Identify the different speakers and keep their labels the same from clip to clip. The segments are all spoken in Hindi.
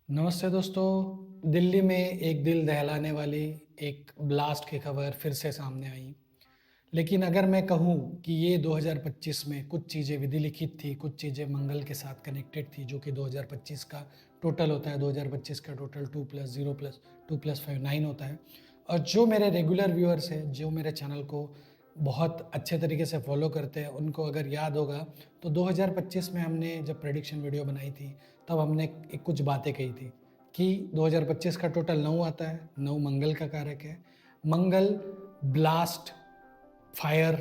Speaker 1: नमस्ते दोस्तों। दिल्ली में एक दिल दहलाने वाली एक ब्लास्ट की खबर फिर से सामने आई। लेकिन अगर मैं कहूँ कि ये 2025 में कुछ चीज़ें विधि लिखित थी, कुछ चीज़ें मंगल के साथ कनेक्टेड थी, जो कि 2025 का टोटल होता है। 2025 का टोटल 2+0+2+5 9 होता है। और जो मेरे रेगुलर व्यूअर्स हैं, जो मेरे चैनल को बहुत अच्छे तरीके से फॉलो करते हैं, उनको अगर याद होगा तो 2025 में हमने जब प्रेडिक्शन वीडियो बनाई थी, तब हमने कुछ बातें कही थी कि 2025 का टोटल 9 आता है। 9 मंगल का कारक है। मंगल ब्लास्ट, फायर,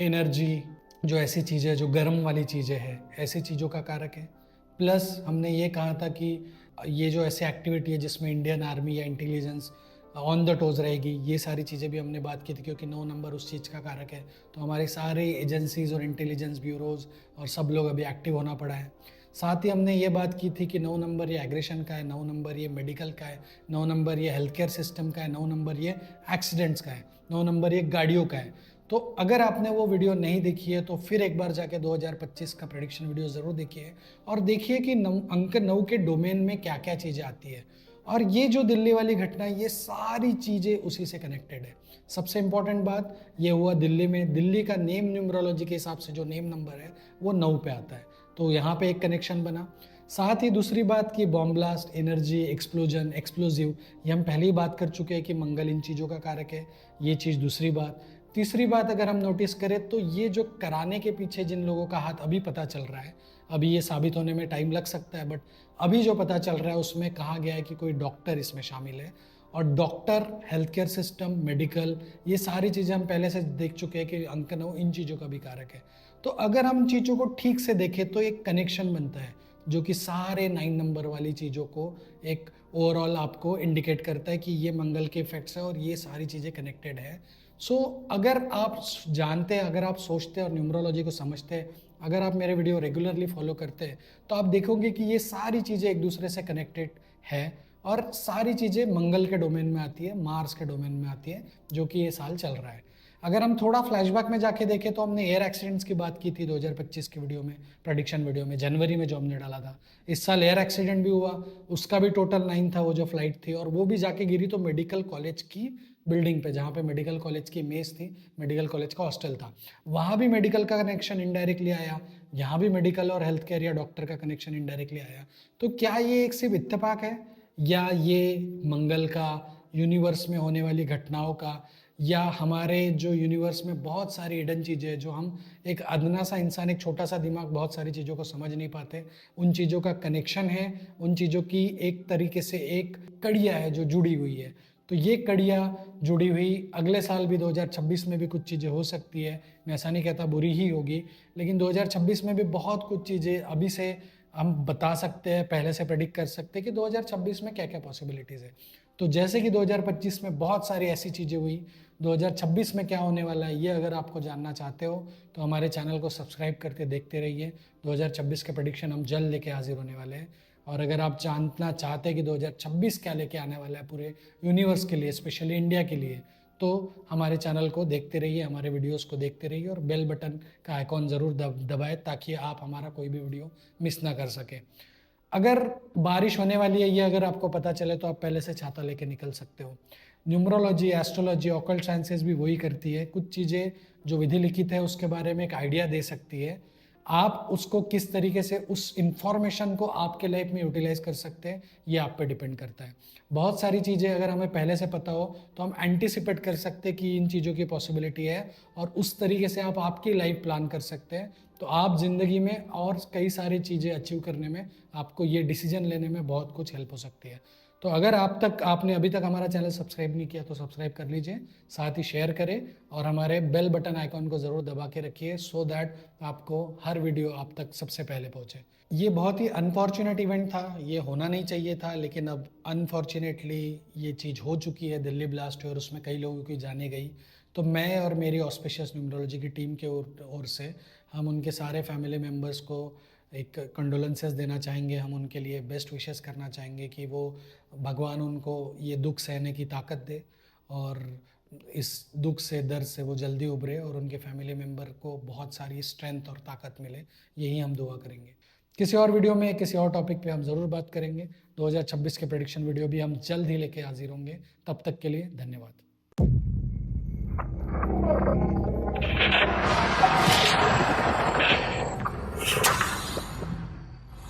Speaker 1: एनर्जी, जो ऐसी चीज़ें जो गर्म वाली चीज़ें हैं, ऐसी चीज़ों का कारक है। प्लस हमने ये कहा था कि ये जो ऐसी एक्टिविटी है जिसमें इंडियन आर्मी या इंटेलिजेंस ऑन द टोज रहेगी, ये सारी चीज़ें भी हमने बात की थी, क्योंकि 9 नंबर उस चीज़ का कारक है। तो हमारे सारे एजेंसीज और इंटेलिजेंस ब्यूरोज और सब लोग अभी एक्टिव होना पड़ा है। साथ ही हमने ये बात की थी कि 9 नंबर ये एग्रेशन का है, 9 नंबर ये मेडिकल का है, 9 नंबर ये हेल्थ केयर सिस्टम का है, 9 नंबर ये एक्सीडेंट्स का है, 9 नंबर ये गाड़ियों का है। तो अगर आपने वो वीडियो नहीं देखी है तो फिर एक बार जाके 2025 का प्रेडिक्शन वीडियो ज़रूर देखिए और देखिए कि अंक 9 के डोमेन में क्या क्या चीज़ें आती है। और ये जो दिल्ली वाली घटना है, ये सारी चीज़ें उसी से कनेक्टेड है। सबसे इंपॉर्टेंट बात ये हुआ दिल्ली में। दिल्ली का नेम न्यूमरोलॉजी के हिसाब से जो नेम नंबर है वो 9 पे आता है, तो यहाँ पे एक कनेक्शन बना। साथ ही दूसरी बात की bomb blast, energy, explosion, explosive, ये हम पहले ही बात कर चुके हैं कि मंगल इन चीज़ों का कारक है। ये चीज़ दूसरी बात। तीसरी बात अगर हम नोटिस करें तो ये जो कराने के पीछे जिन लोगों का हाथ अभी पता चल रहा है, अभी ये साबित होने में टाइम लग सकता है, बट अभी जो पता चल रहा है उसमें कहा गया है कि कोई डॉक्टर इसमें शामिल है। और doctor, health care system, medical, ये सारी चीज़ें हम पहले से देख चुके हैं कि अंक 9 इन चीज़ों का भी कारक है। तो अगर हम चीज़ों को ठीक से देखें तो एक कनेक्शन बनता है जो कि सारे 9 नंबर वाली चीज़ों को एक ओवरऑल आपको इंडिकेट करता है कि ये मंगल के इफेक्ट्स है और ये सारी चीज़ें कनेक्टेड है। सो अगर आप जानते हैं, अगर आप सोचते हैं और न्यूमरोलॉजी को समझते हैं, अगर आप मेरे वीडियो रेगुलरली फॉलो करते हैं, तो आप देखोगे कि ये सारी चीज़ें एक दूसरे से कनेक्टेड है और सारी चीज़ें मंगल के डोमेन में आती है, मार्स के डोमेन में आती है, जो कि ये साल चल रहा है। अगर हम थोड़ा फ्लैशबैक में जाके देखें तो हमने एयर एक्सीडेंट्स की बात की थी 2025 की वीडियो में, प्रेडिक्शन वीडियो में, जनवरी में जो हमने डाला था। इस साल एयर एक्सीडेंट भी हुआ, उसका भी टोटल 9 था, वो जो फ्लाइट थी, और वो भी जाके गिरी तो मेडिकल कॉलेज की बिल्डिंग पे, जहाँ पे मेडिकल कॉलेज की मेस थी, मेडिकल कॉलेज का हॉस्टल था। वहाँ भी मेडिकल का कनेक्शन इनडायरेक्टली आया, यहाँ भी मेडिकल और हेल्थ केयर या डॉक्टर का कनेक्शन इनडायरेक्टली आया। तो क्या ये एक सिर्फ इत्तेफाक है, या ये मंगल का, यूनिवर्स में होने वाली घटनाओं का, या हमारे जो यूनिवर्स में बहुत सारी हिडन चीज़ें हैं जो हम एक अदना सा इंसान, एक छोटा सा दिमाग बहुत सारी चीज़ों को समझ नहीं पाते, उन चीज़ों का कनेक्शन है, उन चीज़ों की एक तरीके से एक कड़िया है जो जुड़ी हुई है। तो ये कड़िया जुड़ी हुई अगले साल भी 2026 में भी कुछ चीज़ें हो सकती है। मैं ऐसा नहीं कहता बुरी ही होगी, लेकिन 2026 में भी बहुत कुछ चीज़ें अभी से हम बता सकते हैं, पहले से प्रेडिक्ट कर सकते हैं कि 2026 में क्या क्या पॉसिबिलिटीज़ है। तो जैसे कि 2025 में बहुत सारी ऐसी चीज़ें हुई, 2026 में क्या होने वाला है ये अगर आपको जानना चाहते हो तो हमारे चैनल को सब्सक्राइब करके देखते रहिए। 2026 के प्रेडिक्शन हम जल्द लेके हाजिर होने वाले हैं। और अगर आप जानना चाहते हैं कि 2026 क्या लेके आने वाला है पूरे यूनिवर्स के लिए, स्पेशली इंडिया के लिए, तो हमारे चैनल को देखते रहिए, हमारे वीडियोस को देखते रहिए और बेल बटन का आइकॉन ज़रूर दबाएं ताकि आप हमारा कोई भी वीडियो मिस ना कर सके। अगर बारिश होने वाली है ये अगर आपको पता चले तो आप पहले से छाता लेके निकल सकते हो। न्यूमरोलॉजी, एस्ट्रोलॉजी, ऑकल्ट साइंसेस भी वही करती है। कुछ चीज़ें जो विधि लिखित है उसके बारे में एक आइडिया दे सकती है, आप उसको किस तरीके से उस इंफॉर्मेशन को आपके लाइफ में यूटिलाइज कर सकते हैं ये आप पे डिपेंड करता है। बहुत सारी चीज़ें अगर हमें पहले से पता हो तो हम एंटिसिपेट कर सकते हैं कि इन चीज़ों की पॉसिबिलिटी है, और उस तरीके से आप आपकी लाइफ प्लान कर सकते हैं। तो आप ज़िंदगी में और कई सारी चीज़ें अचीव करने में, आपको ये डिसीजन लेने में बहुत कुछ हेल्प हो सकती है। तो अगर आपने अभी तक हमारा चैनल सब्सक्राइब नहीं किया तो सब्सक्राइब कर लीजिए, साथ ही शेयर करें और हमारे बेल बटन आइकॉन को ज़रूर दबा के रखिए, सो दैट आपको हर वीडियो आप तक सबसे पहले पहुंचे। ये बहुत ही अनफॉर्चुनेट इवेंट था, ये होना नहीं चाहिए था, लेकिन अब अनफॉर्चुनेटली ये चीज़ हो चुकी है। दिल्ली ब्लास्ट हुई और उसमें कई लोगों की जाने गई। तो मैं और मेरी ऑस्पिशियस न्यूमरोलॉजी की टीम के ओर से हम उनके सारे फैमिली मेम्बर्स को एक कंडोलेंसेस देना चाहेंगे। हम उनके लिए बेस्ट विशेस करना चाहेंगे कि वो, भगवान उनको ये दुख सहने की ताकत दे और इस दुख से, दर्द से वो जल्दी उभरे और उनके फैमिली मेम्बर को बहुत सारी स्ट्रेंथ और ताकत मिले। यही हम दुआ करेंगे। किसी और वीडियो में किसी और टॉपिक पे हम ज़रूर बात करेंगे। 2026 के प्रेडिक्शन वीडियो भी हम जल्द ही लेके हाजिर होंगे। तब तक के लिए धन्यवाद।